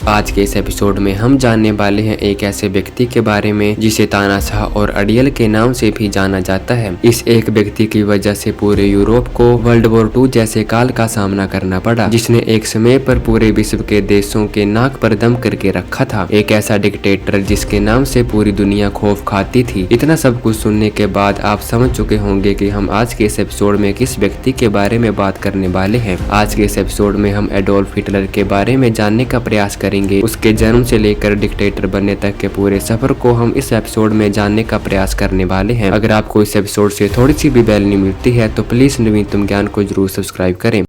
आज के इस एपिसोड में हम जानने वाले हैं एक ऐसे व्यक्ति के बारे में जिसे तानाशाह और अड़ियल के नाम से भी जाना जाता है। इस एक व्यक्ति की वजह से पूरे यूरोप को वर्ल्ड वॉर 2 जैसे काल का सामना करना पड़ा, जिसने एक समय पर पूरे विश्व के देशों के नाक पर दम करके रखा था। एक ऐसा डिक्टेटर जिसके नाम से पूरी दुनिया खौफ खाती थी। इतना सब कुछ सुनने के बाद आप समझ चुके होंगे कि हम आज के इस एपिसोड में किस व्यक्ति के बारे में बात करने वाले हैं। आज के इस एपिसोड में हम एडोल्फ हिटलर के बारे में जानने का प्रयास करेंगे। उसके जन्म से लेकर डिक्टेटर बनने तक के पूरे सफर को हम इस एपिसोड में जानने का प्रयास करने वाले हैं। अगर आपको इस एपिसोड से थोड़ी सी भी वैल्यू मिलती है तो प्लीज नवीनतम ज्ञान को जरूर सब्सक्राइब करें।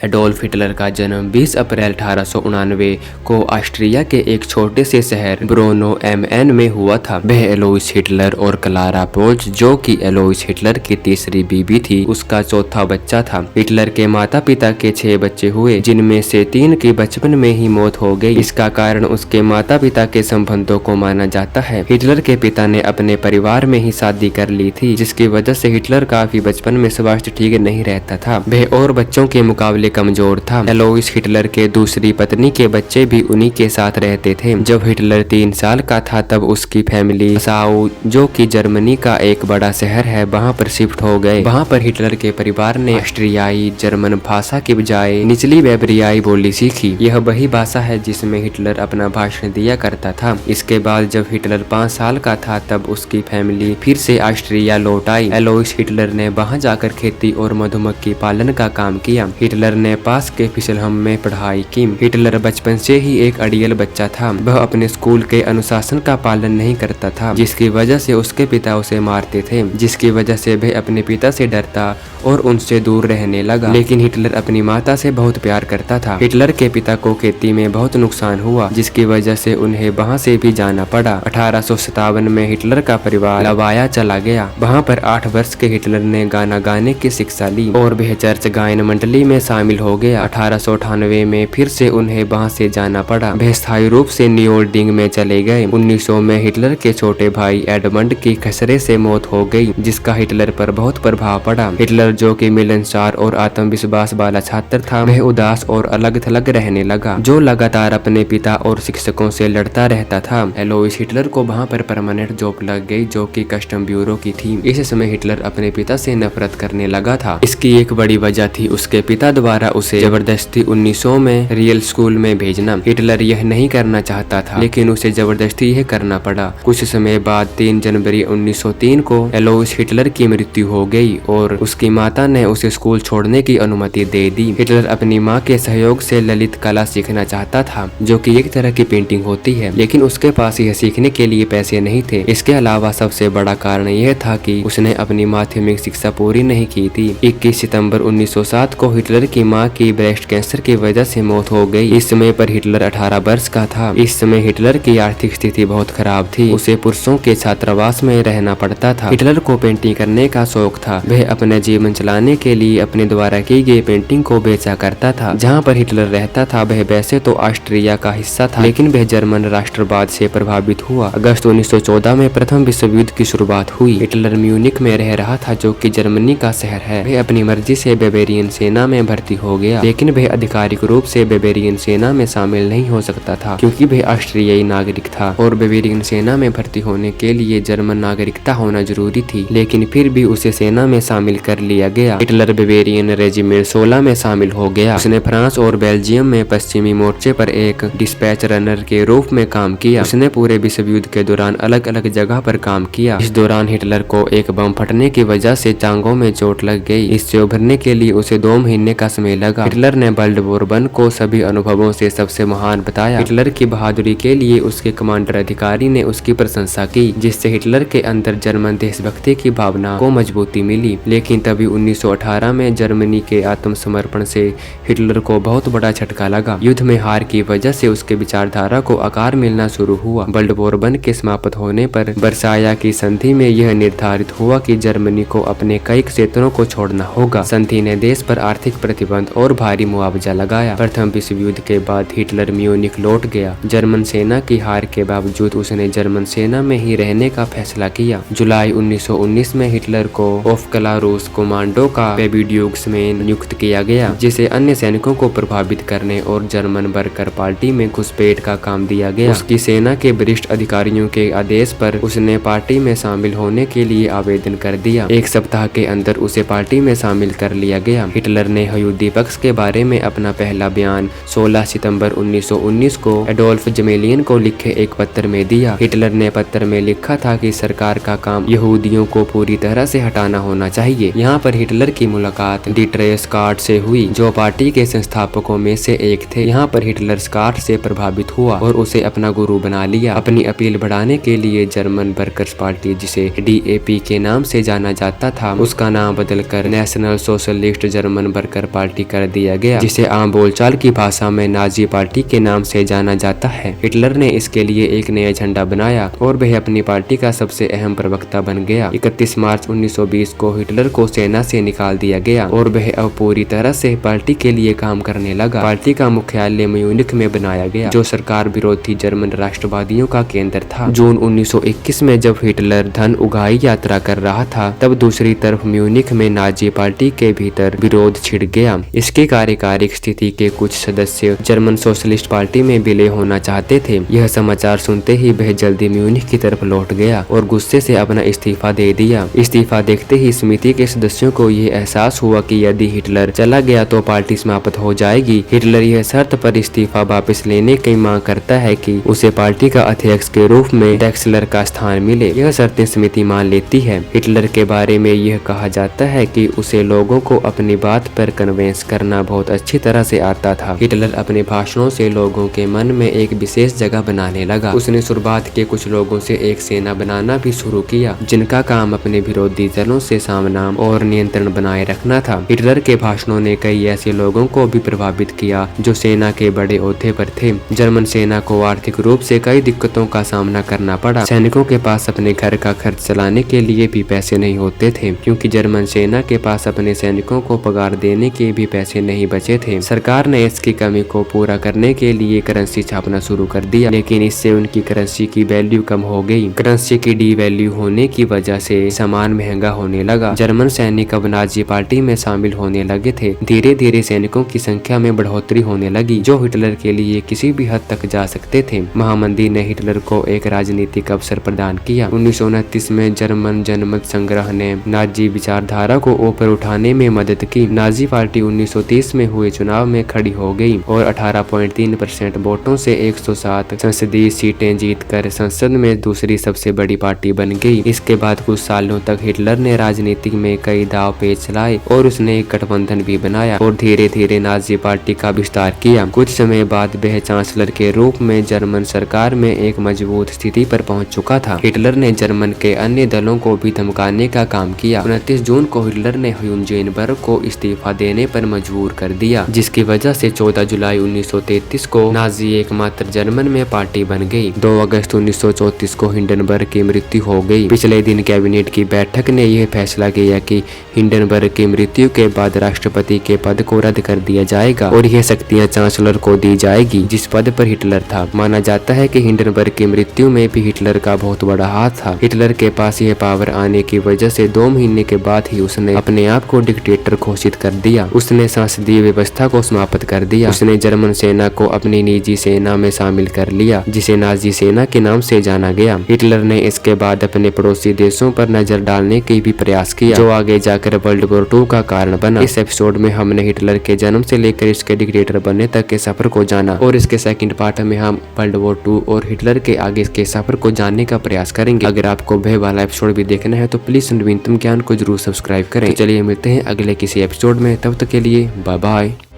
एडोल्फ हिटलर का जन्म 20 अप्रैल 1899 को ऑस्ट्रिया के एक छोटे से शहर ब्रोनो एमएन में हुआ था। वह एलोइस हिटलर और क्लारा पोल्ज, जो कि एलोइस हिटलर की तीसरी बीबी थी, उसका चौथा बच्चा था। हिटलर के माता पिता के 6 बच्चे हुए, जिनमें से 3 की बचपन में ही मौत हो गई। इसका कारण उसके माता पिता के संबंधों को माना जाता है। हिटलर के पिता ने अपने परिवार में ही शादी कर ली थी, जिसकी वजह से हिटलर काफी बचपन में स्वास्थ्य ठीक नहीं रहता था। वह और बच्चों के मुकाबले कमजोर था। एलोइस हिटलर के दूसरी पत्नी के बच्चे भी उन्हीं के साथ रहते थे। जब हिटलर 3 साल का था तब उसकी फैमिली साउ, जो कि जर्मनी का एक बड़ा शहर है, वहां पर शिफ्ट हो गए। वहां पर हिटलर के परिवार ने ऑस्ट्रियाई जर्मन भाषा के बजाय निचली बैवरियाई बोली सीखी। यह वही भाषा है जिसमें हिटलर अपना भाषण दिया करता था। इसके बाद जब हिटलर 5 साल का था तब उसकी फैमिली फिर से ऑस्ट्रिया लौट आई। एलोइस हिटलर ने वहां जाकर खेती और मधुमक्खी पालन का काम किया। हिटलर ने पास के फिसलहम में पढ़ाई की। हिटलर बचपन से ही एक अड़ियल बच्चा था। वह अपने स्कूल के अनुशासन का पालन नहीं करता था, जिसकी वजह से उसके पिता उसे मारते थे, जिसकी वजह से वह अपने पिता से डरता और उनसे दूर रहने लगा। लेकिन हिटलर अपनी माता से बहुत प्यार करता था। हिटलर के पिता को खेती में बहुत नुकसान हुआ, जिसकी वजह से उन्हें वहां से भी जाना पड़ा। 1857 में हिटलर का परिवार लवाया चला गया। वहां पर 8 वर्ष के हिटलर ने गाना गाने की शिक्षा ली और वह चर्च गायन मंडली में शामिल हो गया। 1898 में फिर से उन्हें वहां से जाना पड़ा। वह स्थायी रूप से न्यूओल्डिंग में चले गए। 1900 में हिटलर के छोटे भाई एडमंड की खसरे से मौत हो गई, जिसका हिटलर पर बहुत प्रभाव पड़ा। हिटलर, जो कि मिलनसार और आत्मविश्वास वाला छात्र था, वह उदास और अलग थलग रहने लगा, जो लगातार अपने पिता और शिक्षकों से लड़ता रहता था। एलोइस हिटलर को वहां पर परमानेंट जॉब लग गई, जो कि कस्टम ब्यूरो की थी। इस समय हिटलर अपने पिता से नफरत करने लगा था। इसकी एक बड़ी वजह थी उसके पिता द्वारा उसे जबरदस्ती 1900 में रियल स्कूल में भेजना। हिटलर यह नहीं करना चाहता था, लेकिन उसे जबरदस्ती यह करना पड़ा। कुछ समय बाद 3 जनवरी 1903 को एलोइस हिटलर की मृत्यु हो गई और उसकी माता ने उसे स्कूल छोड़ने की अनुमति दे दी। हिटलर अपनी मां के सहयोग से ललित कला सीखना चाहता था, जो कि एक तरह की पेंटिंग होती है, लेकिन उसके पास यह सीखने के लिए पैसे नहीं थे। इसके अलावा सबसे बड़ा कारण यह था कि उसने अपनी माध्यमिक शिक्षा पूरी नहीं की थी। 21 सितंबर 1907 को हिटलर की मां की ब्रेस्ट कैंसर की वजह से मौत हो गई। इस समय पर हिटलर 18 वर्ष का था। इस समय हिटलर की आर्थिक स्थिति बहुत खराब थी। उसे पुरुषों के छात्रावास में रहना पड़ता था। हिटलर को पेंटिंग करने का शौक था। वह अपने जीवन चलाने के लिए अपने द्वारा की गई पेंटिंग को बेचा करता था। जहाँ पर हिटलर रहता था वह वैसे तो ऑस्ट्रिया का हिस्सा था, लेकिन वह जर्मन राष्ट्रवाद से प्रभावित हुआ। अगस्त 1914 में प्रथम विश्व युद्ध की शुरुआत हुई। हिटलर म्यूनिक में रह रहा था, जो कि जर्मनी का शहर है। वह अपनी मर्जी से बावेरियन सेना में भर्ती हो गया, लेकिन वह आधिकारिक रूप से बावेरियन सेना में शामिल नहीं हो सकता था, क्योंकि वह ऑस्ट्रियाई नागरिक था और बावेरियन सेना में भर्ती होने के लिए जर्मन नागरिकता होना जरूरी थी। लेकिन फिर भी उसे सेना में शामिल कर लिया गया। हिटलर बावेरियन रेजिमेंट 16 में शामिल हो गया। उसने फ्रांस और बेल्जियम में पश्चिमी मोर्चे पर एक डिस्पैच रनर के रूप में काम किया। उसने पूरे विश्व युद्ध के दौरान अलग अलग जगह पर काम किया। इस दौरान हिटलर को एक बम फटने की वजह से टांगों में चोट लग गई। इससे उभरने के लिए उसे 2 महीने का समय लगा। हिटलर ने वर्ल्ड वॉर 1 को सभी अनुभवों से सबसे महान बताया। हिटलर की बहादुरी के लिए उसके कमांडर अधिकारी ने उसकी प्रशंसा की, जिससे हिटलर के अंदर जर्मन देशभक्ति की भावना को मजबूती मिली। लेकिन तभी 1918 में जर्मनी के आत्मसमर्पण से हिटलर को बहुत बड़ा झटका लगा। युद्ध में हार की वजह से उसके विचारधारा को आकार मिलना शुरू हुआ। वर्ल्ड वॉर 1 के समाप्त होने पर वर्साया की संधि में यह निर्धारित हुआ कि जर्मनी को अपने कई क्षेत्रों को छोड़ना होगा। संधि ने देश पर आर्थिक प्रतिबंध प्रतिबंध और भारी मुआवजा लगाया। प्रथम विश्व युद्ध के बाद हिटलर म्यूनिख लौट गया। जर्मन सेना की हार के बावजूद उसने जर्मन सेना में ही रहने का फैसला किया। जुलाई 1919 में हिटलर को ओफ्कला रूस कमांडो का पेबिड्यूक्स में नियुक्त किया गया, जिसे अन्य सैनिकों को प्रभावित करने और जर्मन वर्कर पार्टी में घुसपैठ का काम दिया गया। उसकी सेना के वरिष्ठ अधिकारियों के आदेश पर उसने पार्टी में शामिल होने के लिए आवेदन कर दिया। एक सप्ताह के अंदर उसे पार्टी में शामिल कर लिया गया। हिटलर ने यहूदी पक्ष के बारे में अपना पहला बयान 16 सितंबर 1919 को एडोल्फ जमेलियन को लिखे एक पत्र में दिया। हिटलर ने पत्र में लिखा था कि सरकार का काम यहूदियों को पूरी तरह से हटाना होना चाहिए। यहाँ पर हिटलर की मुलाकात डीट्रेस स्कार्ट से हुई, जो पार्टी के संस्थापकों में से एक थे। यहाँ पर हिटलर स्कार्ट से प्रभावित हुआ और उसे अपना गुरु बना लिया। अपनी अपील बढ़ाने के लिए जर्मन वर्कर्स पार्टी, जिसे DAP के नाम से जाना जाता था, उसका नाम बदलकर national socialist German worker party कर दिया गया, जिसे आम बोलचाल की भाषा में नाजी पार्टी के नाम से जाना जाता है। हिटलर ने इसके लिए एक नया झंडा बनाया और वह अपनी पार्टी का सबसे अहम प्रवक्ता बन गया। 31 मार्च 1920 को हिटलर को सेना से निकाल दिया गया और वह अब पूरी तरह से पार्टी के लिए काम करने लगा। पार्टी का मुख्यालय म्यूनिख में बनाया गया, जो सरकार विरोधी जर्मन राष्ट्रवादियों का केंद्र था। जून 1921 में जब हिटलर धन उगाही यात्रा कर रहा था, तब दूसरी तरफ म्यूनिख में नाजी पार्टी के भीतर विरोध छिड़ गया। इसके कार्यकारी स्थिति के कुछ सदस्य जर्मन सोशलिस्ट पार्टी में विलय होना चाहते थे। यह समाचार सुनते ही वह जल्दी म्यूनिख की तरफ लौट गया और गुस्से से अपना इस्तीफा दे दिया। इस्तीफा देखते ही समिति के सदस्यों को ये एहसास हुआ कि यदि हिटलर चला गया तो पार्टी समाप्त हो जाएगी। हिटलर यह शर्त पर इस्तीफा वापस लेने की मांग करता है कि उसे पार्टी का अध्यक्ष के रूप में डैक्सलर का स्थान मिले। यह शर्तें समिति मान लेती है। हिटलर के बारे में यह कहा जाता है कि उसे लोगों को अपनी बात पर कन्वेंस करना बहुत अच्छी तरह से आता था। हिटलर अपने भाषणों से लोगों के मन में एक विशेष जगह बनाने लगा। उसने शुरुआत के कुछ लोगों से एक सेना बनाना भी शुरू किया, जिनका काम अपने विरोधी दलों से सामना और नियंत्रण बनाए रखना था। हिटलर के भाषणों ने कई ऐसे लोगों को भी प्रभावित किया जो सेना के बड़े ओहदे पर थे। जर्मन सेना को आर्थिक रूप से कई दिक्कतों का सामना करना पड़ा। सैनिकों के पास अपने घर का खर्च चलाने के लिए भी पैसे नहीं होते थे, क्योंकि जर्मन सेना के पास अपने सैनिकों को पगार देने के भी पैसे नहीं बचे थे। सरकार ने इसकी कमी को पूरा करने के लिए करेंसी छापना शुरू कर दिया, लेकिन इससे उनकी करेंसी की वैल्यू कम हो गई। करेंसी की डी वैल्यू होने की वजह से सामान महंगा होने लगा। जर्मन सैनिक अब नाजी पार्टी में शामिल होने लगे थे। धीरे धीरे सैनिकों की संख्या में बढ़ोतरी होने लगी, जो हिटलर के लिए किसी भी हद तक जा सकते थे। महामंदी ने हिटलर को एक राजनीतिक अवसर प्रदान किया। 1929 में जर्मन जनमत संग्रह ने नाजी विचारधारा को ऊपर उठाने में मदद की। नाजी पार्टी 1930 में हुए चुनाव में खड़ी हो गई और 18.3% वोटों से 107 संसदीय सीटें जीतकर संसद में दूसरी सबसे बड़ी पार्टी बन गई। इसके बाद कुछ सालों तक हिटलर ने राजनीति में कई दाव पेच चलाए और उसने एक गठबंधन भी बनाया और धीरे धीरे नाजी पार्टी का विस्तार किया। कुछ समय बाद वह चांसलर के रूप में जर्मन सरकार में एक मजबूत स्थिति पर पहुंच चुका था। हिटलर ने जर्मन के अन्य दलों को भी धमकाने का काम किया। 29 जून को हिटलर ने ह्यूजेनबर्ग को इस्तीफा देने पर मजबूर कर दिया, जिसकी वजह से 14 जुलाई 1933 को नाजी एकमात्र जर्मन में पार्टी बन गई। 2 अगस्त 1934 को हिंडनबर्ग की मृत्यु हो गई। पिछले दिन कैबिनेट की बैठक ने यह फैसला किया कि हिंडनबर्ग की मृत्यु के बाद राष्ट्रपति के पद को रद्द कर दिया जाएगा और यह शक्तियां चांसलर को दी जाएगी, जिस पद पर हिटलर था। माना जाता है कि हिंडनबर्ग की मृत्यु में भी हिटलर का बहुत बड़ा हाथ था। हिटलर के पास यह पावर आने की वजह से 2 महीने के बाद ही उसने अपने आप को डिक्टेटर घोषित कर दिया। उसने संसदीय व्यवस्था को समाप्त कर दिया। उसने जर्मन सेना को अपनी निजी सेना में शामिल कर लिया, जिसे नाजी सेना के नाम से जाना गया। हिटलर ने इसके बाद अपने पड़ोसी देशों पर नजर डालने की भी प्रयास किया, जो आगे जाकर वर्ल्ड वॉर 2 का कारण बना। इस एपिसोड में हमने हिटलर के जन्म से लेकर इसके डिक्टेटर बनने तक के सफर को जाना और इसके सेकंड पार्ट में हम वर्ल्ड वॉर 2 और हिटलर के आगे के सफर को जानने का प्रयास करेंगे। अगर आपको वह वाला एपिसोड भी देखना है तो प्लीज नवीनतम ज्ञान को जरूर सब्सक्राइब करें। तो चलिए मिलते हैं अगले किसी एपिसोड में, तब तक के लिए बाय बाय।